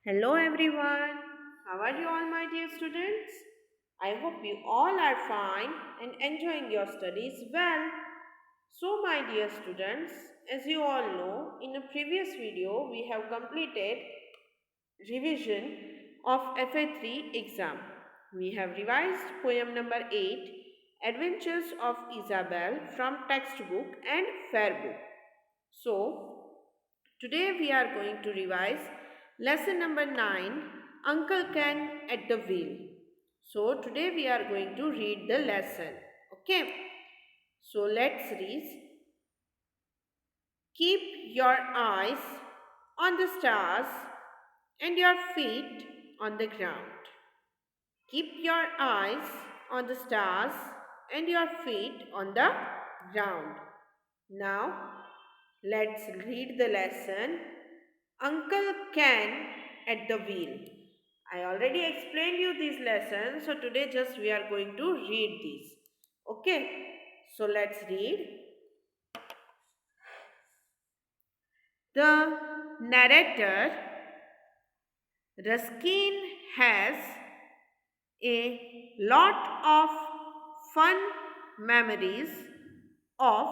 Hello everyone. How are you all, my dear students? I hope you all are fine and enjoying your studies well. So, my dear students, as you all know, in a previous video we have completed revision of FA3 exam. We have revised poem number 8, Adventures of Isabel from textbook and fair book. So, today we are going to revise lesson number 9, Uncle Ken at the wheel. So today we are going to read the lesson. Okay. So let's read. Keep your eyes on the stars and your feet on the ground. Keep your eyes on the stars and your feet on the ground. Now let's read the lesson. Uncle Ken at the wheel. I already explained you these lessons, so today just we are going to read these. Okay, so let's read. The narrator, Ruskin, has a lot of fun memories of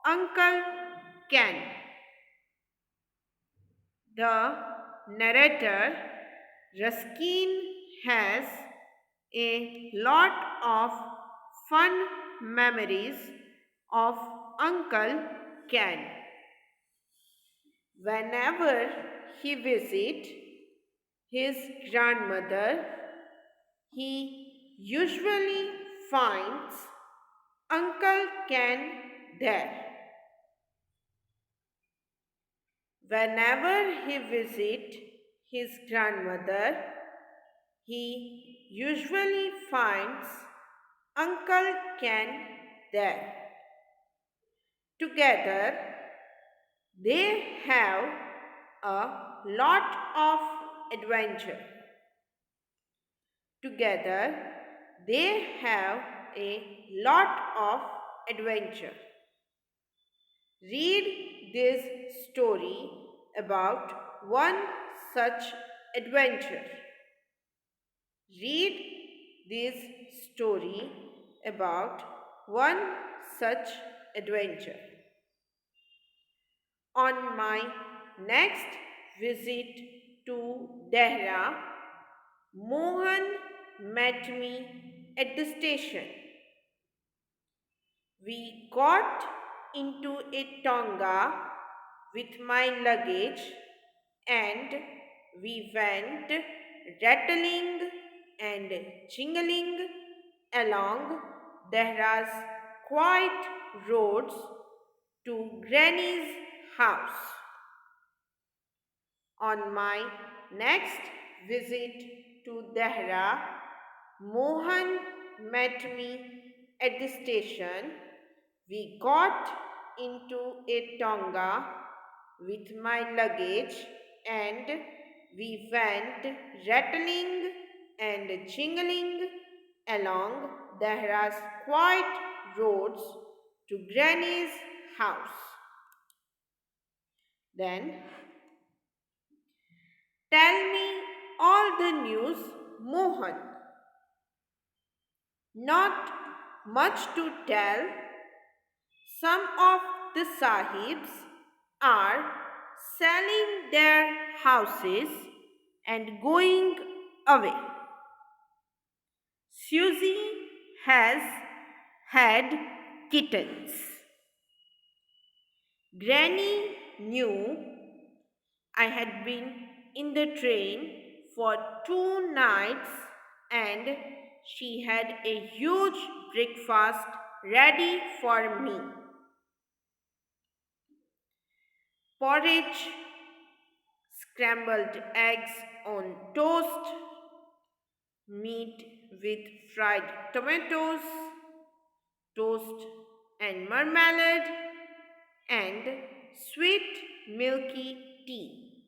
Uncle Ken. The narrator, Ruskin, has a lot of fun memories of Uncle Ken. Whenever he visits his grandmother, he usually finds Uncle Ken there. Whenever he visits his grandmother, he usually finds Uncle Ken there. Together, they have a lot of adventure. Together, they have a lot of adventure. Read this story about one such adventure. Read this story about one such adventure. On my next visit to Dehra, Mohan met me at the station. We got into a tonga with my luggage and we went rattling and jingling along Dehra's quiet roads to Granny's house. On my next visit to Dehra, Mohan met me at the station. We got into a tonga with my luggage and we went rattling and jingling along Dehra's quiet roads to Granny's house. Then, tell me all the news, Mohan. Not much to tell. Some of the sahibs are selling their houses and going away. Susie has had kittens. Granny knew I had been in the train for 2 nights and she had a huge breakfast ready for me. Porridge, scrambled eggs on toast, meat with fried tomatoes, toast and marmalade, and sweet milky tea.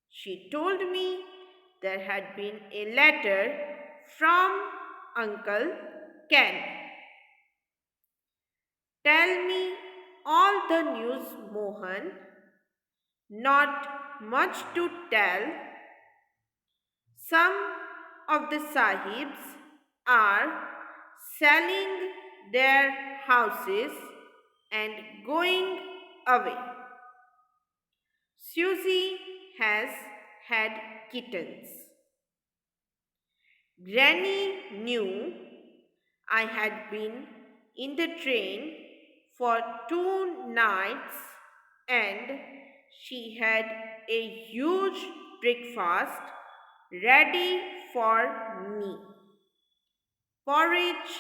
She told me there had been a letter from Uncle Ken. Tell me all the news, Mohan. Not much to tell. Some of the sahibs are selling their houses and going away. Susie has had kittens. Granny knew I had been in the train for 2 nights and she had a huge breakfast ready for me. Porridge,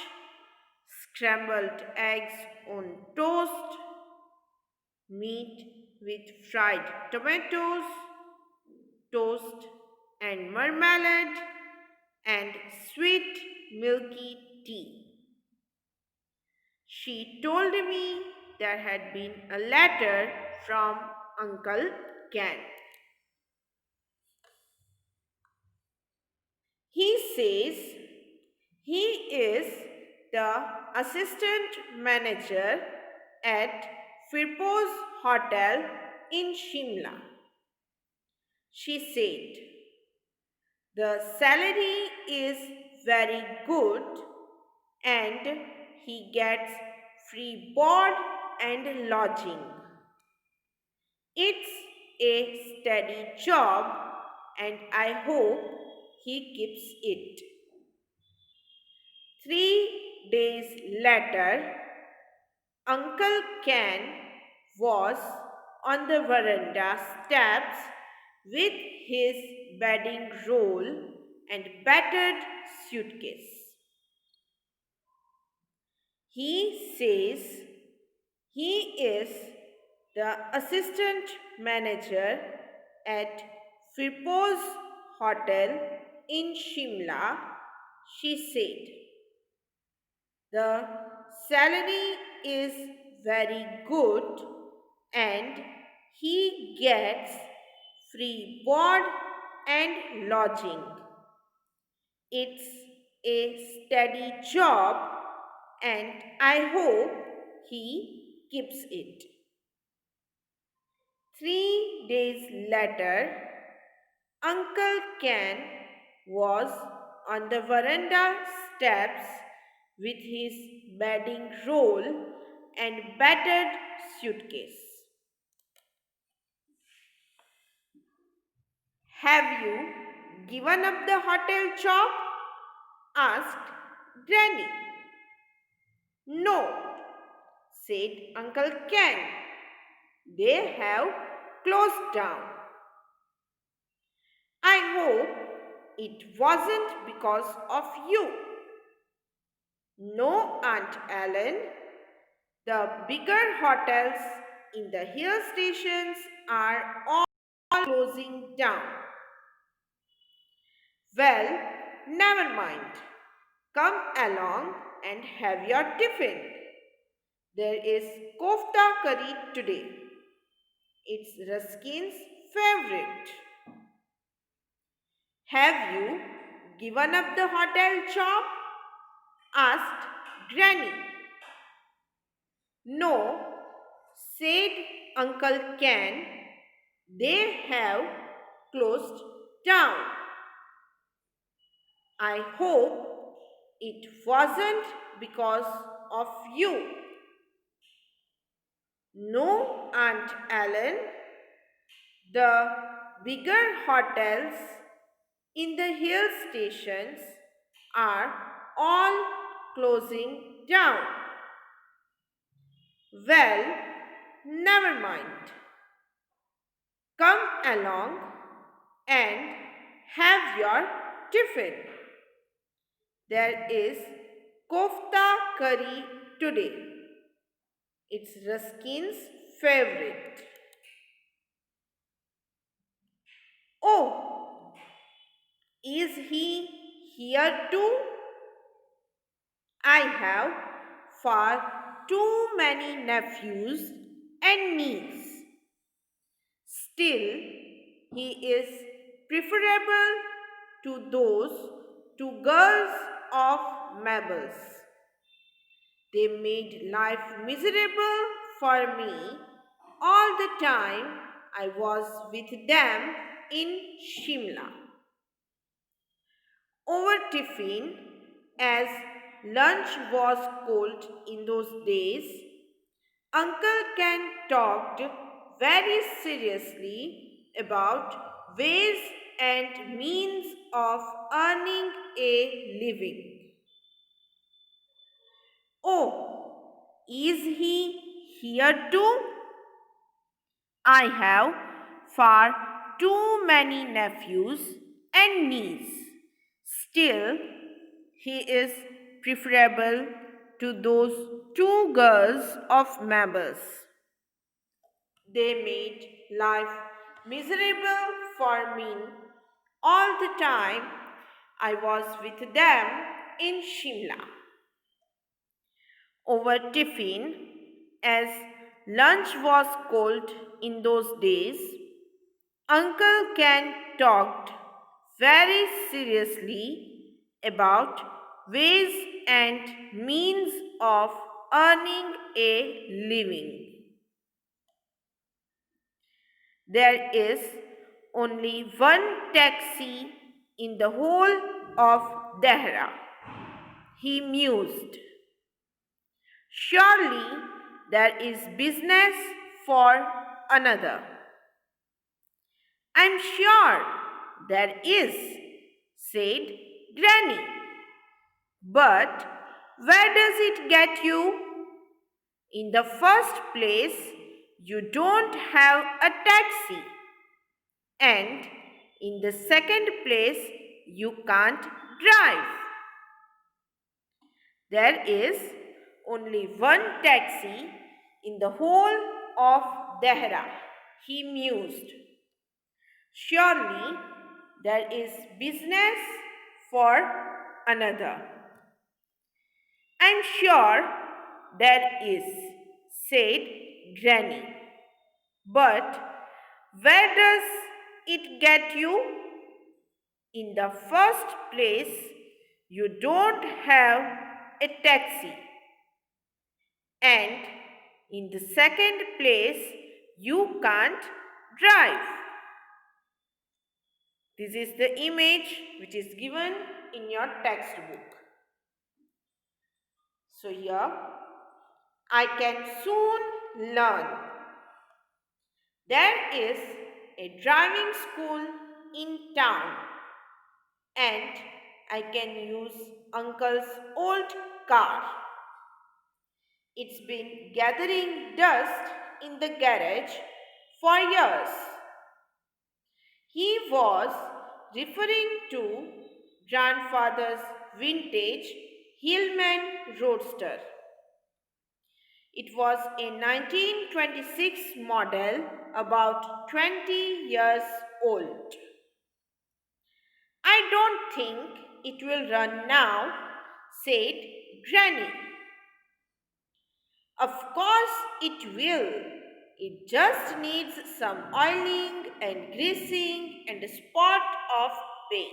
scrambled eggs on toast, meat with fried tomatoes, toast and marmalade, and sweet milky tea. She told me there had been a letter from Uncle Ken. He says he is the assistant manager at Firpo's Hotel in Shimla. She said, the salary is very good and he gets free board and lodging. It's a steady job and I hope he keeps it. 3 days later, Uncle Ken was on the veranda steps with his bedding roll and battered suitcase. He says he is the assistant manager at Firpo's Hotel in Shimla. She said, the salary is very good and he gets free board and lodging. It's a steady job and I hope he keeps it. 3 days later, Uncle Ken was on the veranda steps with his bedding roll and battered suitcase. Have you given up the hotel job? Asked Granny. No, said Uncle Ken. They have closed down. I hope it wasn't because of you. No, Aunt Ellen. The bigger hotels in the hill stations are all closing down. Well, never mind. Come along and have your tiffin. There is kofta curry today. It's Ruskin's favorite. Have you given up the hotel job? Asked Granny. No, said Uncle Ken. They have closed down. I hope it wasn't because of you. No, Aunt Ellen. The bigger hotels in the hill stations are all closing down. Well, never mind. Come along and have your tiffin. There is kofta curry today. It's Ruskin's favorite. Oh, is he here too? I have far too many nephews and nieces. Still, he is preferable to those two girls of Mabel's. They made life miserable for me all the time I was with them in Shimla. over tiffin, as lunch was cold in those days. Uncle Ken talked very seriously about ways and means of earning a living. Oh, is he here too? I have far too many nephews and nieces. Still, he is preferable to those two girls of members. They made life miserable for me all the time I was with them in Shimla. Over tiffin, as lunch was cold in those days, Uncle Ken talked very seriously about ways and means of earning a living. There is only one taxi in the whole of Dehra, he mused. Surely there is business for another. I'm sure there is, said Granny. But where does it get you? In the first place, you don't have a taxi. And in the second place, you can't drive. There is only one taxi in the whole of Dehra, he mused. Surely there is business for another. I'm sure there is, said Granny. But where does it get you? In the first place, you don't have a taxi. And in the second place, you can't drive. This is the image which is given in your textbook. So here, I can soon learn. There is a driving school in town and I can use uncle's old car. It's been gathering dust in the garage for years. He was referring to grandfather's vintage Hillman Roadster. It was a 1926 model, about 20 years old. I don't think it will run now, said Granny. Of course it will. It just needs some oiling and greasing and a spot of paint.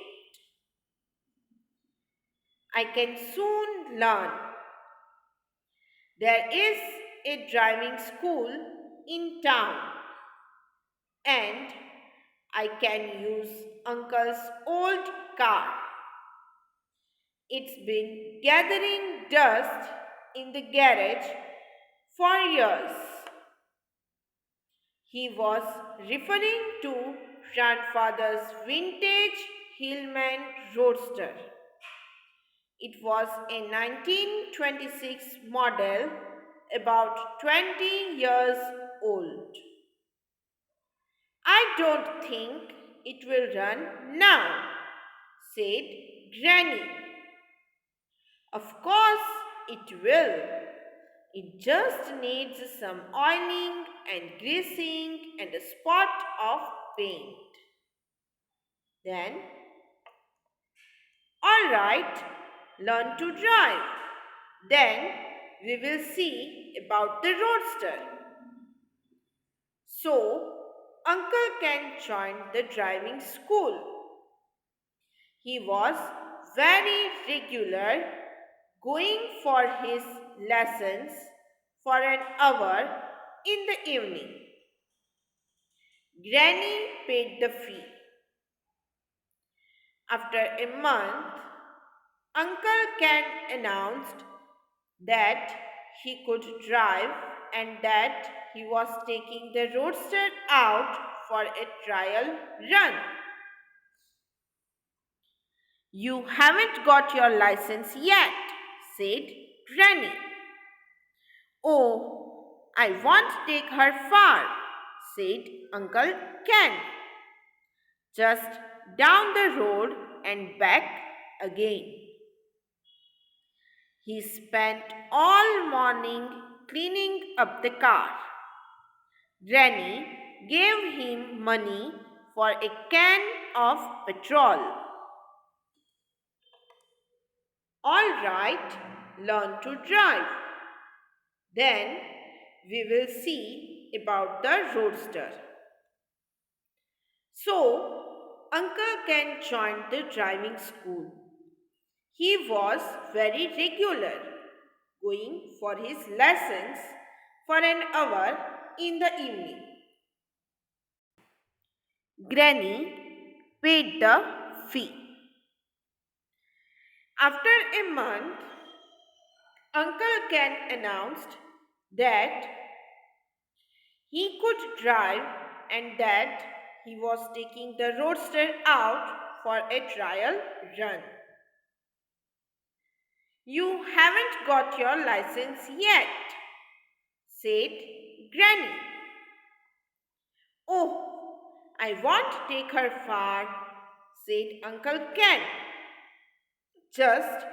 I can soon learn. There is a driving school in town and I can use uncle's old car. It's been gathering dust in the garage for years. He was referring to grandfather's vintage Hillman Roadster. It was a 1926 model, about 20 years old. I don't think it will run now, said Granny. Of course it will. It just needs some oiling and greasing and a spot of paint. Then, all right, learn to drive. Then we will see about the roadster. So, Uncle Ken joined the driving school. He was very regular, going for his lessons for an hour in the evening. Granny paid the fee. After a month, Uncle Ken announced that he could drive and that he was taking the roadster out for a trial run. You haven't got your license yet, said Granny. Oh, I won't take her far, said Uncle Ken. Just down the road and back again. He spent all morning cleaning up the car. Granny gave him money for a can of petrol. All right, learn to drive. Then we will see about the roadster. So, Uncle Ken joined the driving school. He was very regular, going for his lessons for an hour in the evening. Granny paid the fee. After a month, Uncle Ken announced that he could drive and that he was taking the roadster out for a trial run. You haven't got your license yet, said Granny. Oh, I won't take her far, said Uncle Ken. Just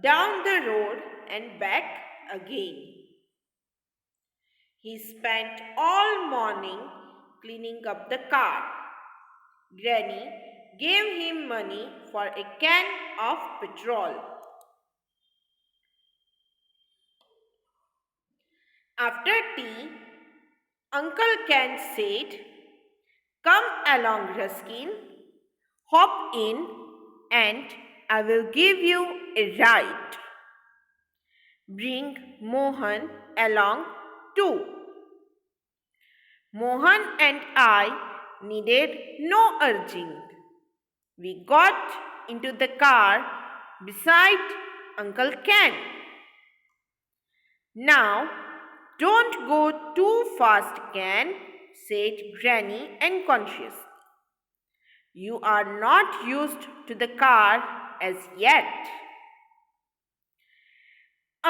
down the road and back again. He spent all morning cleaning up the car. Granny gave him money for a can of petrol. After tea, Uncle Ken said, "Come along, Ruskin. Hop in and I will give you a ride. Bring Mohan along too." Mohan and I needed no urging. We got into the car beside Uncle Ken. "Now, don't go too fast, Ken," said Granny unconsciously. "You are not used to the car as yet."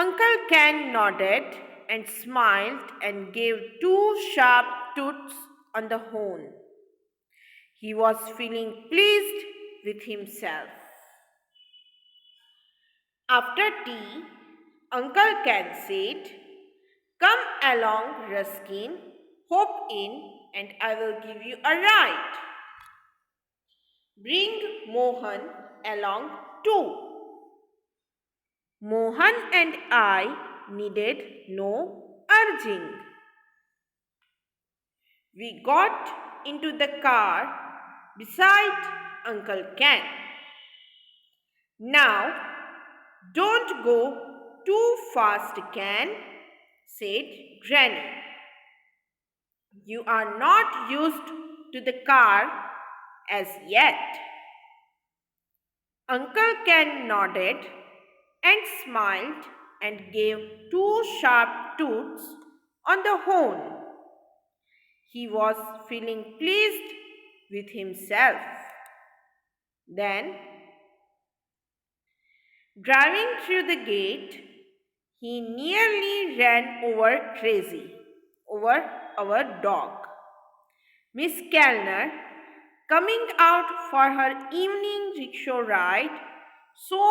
Uncle Ken nodded and smiled and gave two sharp toots on the horn. He was feeling pleased with himself. After tea, Uncle Ken said, "Come along, Ruskin. Hop in and I will give you a ride. Bring Mohan along too." Mohan and I needed no urging. We got into the car beside Uncle Ken. "Now, don't go too fast, Ken," said Granny. "You are not used to the car as yet." Uncle Ken nodded and smiled and gave two sharp toots on the horn. He was feeling pleased with himself. Then, driving through the gate, he nearly ran over Crazy, over our dog. Miss Kellner, coming out for her evening rickshaw ride, saw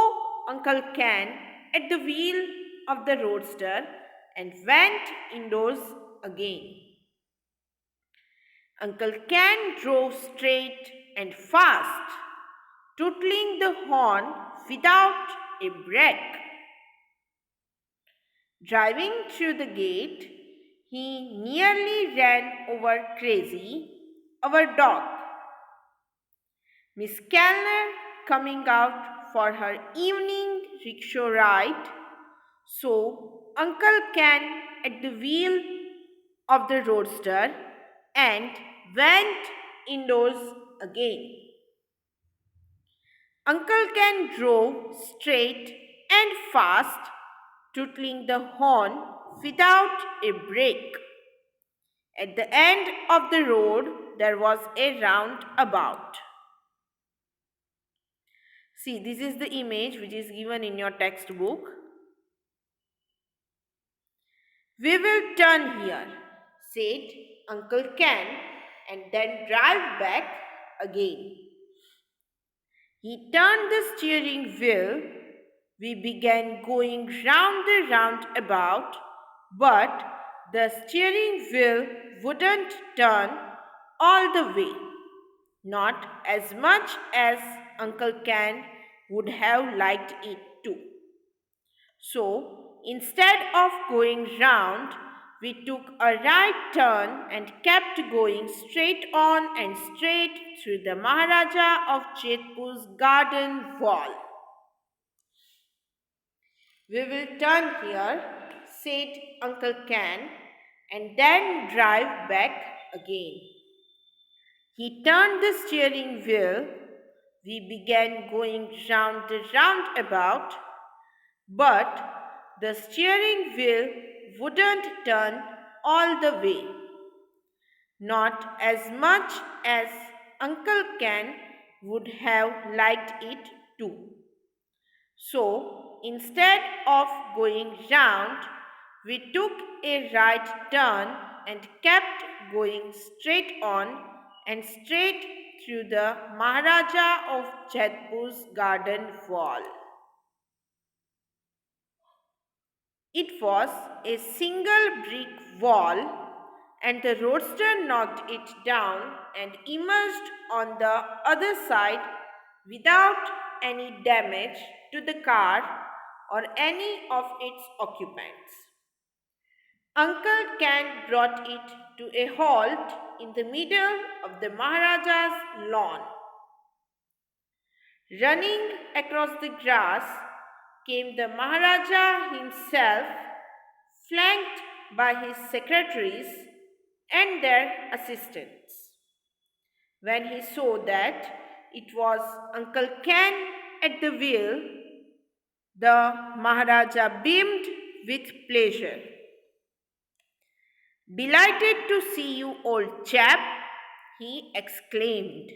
Uncle Ken at the wheel of the roadster and went indoors again. Uncle Ken drove straight and fast, tootling the horn without a break. Driving through the gate, he nearly ran over Crazy, our dog. Miss Kellner, coming out for her evening rickshaw ride, saw Uncle Ken at the wheel of the roadster and went indoors again. Uncle Ken drove straight and fast, tootling the horn without a break. At the end of the road, there was a roundabout. See, this is the image which is given in your textbook. We will turn here, said Uncle Ken, and then drive back again. He turned the steering wheel. We began going round the roundabout, but the steering wheel wouldn't turn all the way, not as much as Uncle Ken would have liked it to. So, instead of going round, we took a right turn and kept going straight on and straight through the Maharaja of Jetpur's garden wall. We will turn here, said Uncle Ken, and then drive back again. He turned the steering wheel. We began going round the roundabout, but the steering wheel wouldn't turn all the way, not as much as Uncle Ken would have liked it to. So, instead of going round, we took a right turn and kept going straight on and straight through the Maharaja of Jodhpur's garden wall. It was a single brick wall, and the roadster knocked it down and emerged on the other side without any damage to the car or any of its occupants. Uncle Ken brought it to a halt in the middle of the Maharaja's lawn. Running across the grass came the Maharaja himself, flanked by his secretaries and their assistants. When he saw that it was Uncle Ken at the wheel, the Maharaja beamed with pleasure. "Delighted to see you, old chap," he exclaimed.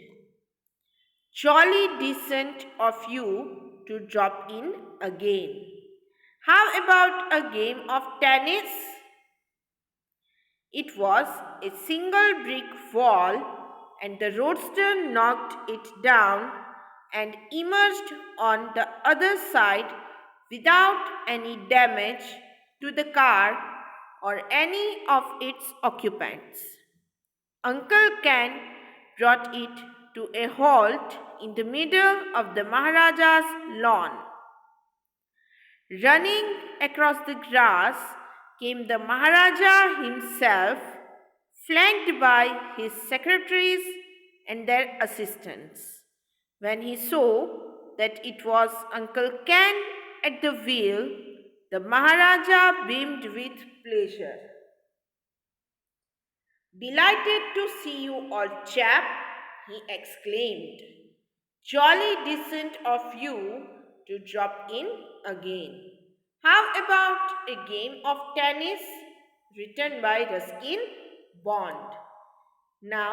"Jolly decent of you to drop in again. How about a game of tennis?" It was a single brick wall, and the roadster knocked it down and emerged on the other side without any damage to the car or any of its occupants. Uncle Ken brought it to a halt in the middle of the Maharaja's lawn. Running across the grass came the Maharaja himself, flanked by his secretaries and their assistants. When he saw that it was Uncle Ken at the wheel, the Maharaja beamed with pleasure. "Delighted to see you, old chap," he exclaimed. "Jolly decent of you to drop in again. How about a game of tennis?" Written by Ruskin Bond. Now,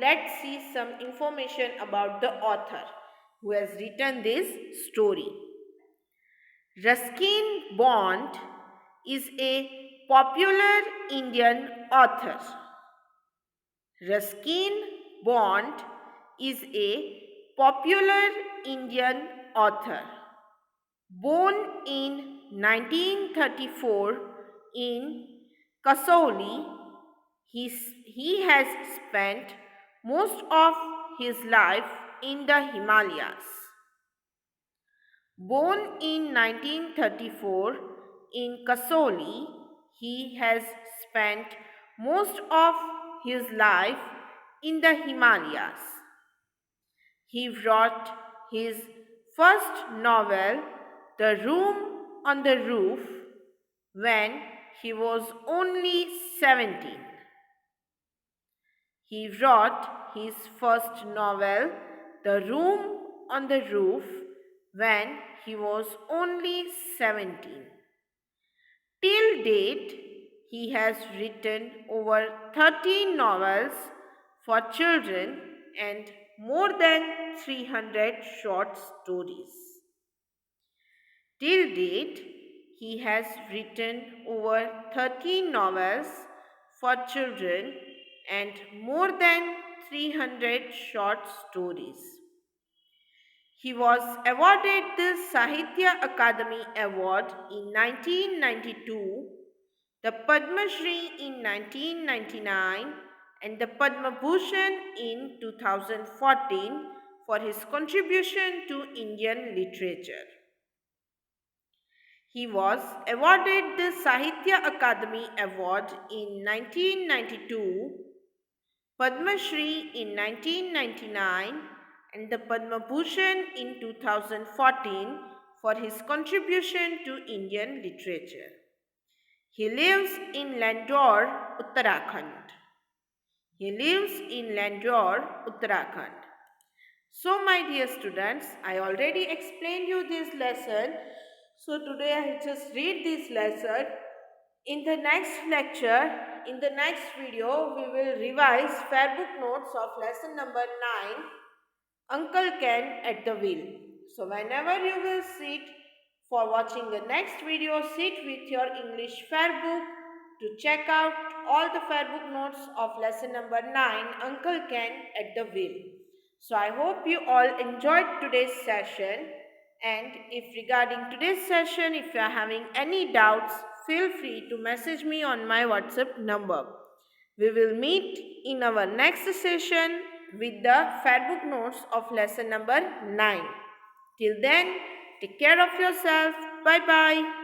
let's see some information about the author who has written this story. Ruskin Bond is a popular Indian author. Ruskin Bond is a popular Indian author. Born in 1934 in Kasauli, he has spent most of his life in the Himalayas. Born in 1934 in Kasauli, he has spent most of his life in the Himalayas. He wrote his first novel, The Room on the Roof, when he was only 17. He wrote his first novel, The Room on the roof when he was only 17. Till date, he has written over 13 novels for children and more than 300 short stories. Till date, he has written over 13 novels for children and more than 300 short stories. He was awarded the Sahitya Akademi Award in 1992, the Padma Shri in 1999, and the Padma Bhushan in 2014 for his contribution to Indian literature. He was awarded the Sahitya Akademi Award in 1992, Padma Shri in 1999, and the Padma Bhushan in 2014 for his contribution to Indian literature. He lives in Landaur, Uttarakhand. So my dear students, I already explained you this lesson. So today I just read this lesson. In the next lecture, in the next video, we will revise fair book notes of lesson number 9, Uncle Ken at the wheel. So whenever you will sit for watching the next video, sit with your English fair book to check out all the fair book notes of lesson number 9, Uncle Ken at the wheel. So I hope you all enjoyed today's session, and if regarding today's session, if you are having any doubts, feel free to message me on my WhatsApp number. We will meet in our next session with the fair book notes of lesson number 9. Till then, take care of yourself. Bye bye.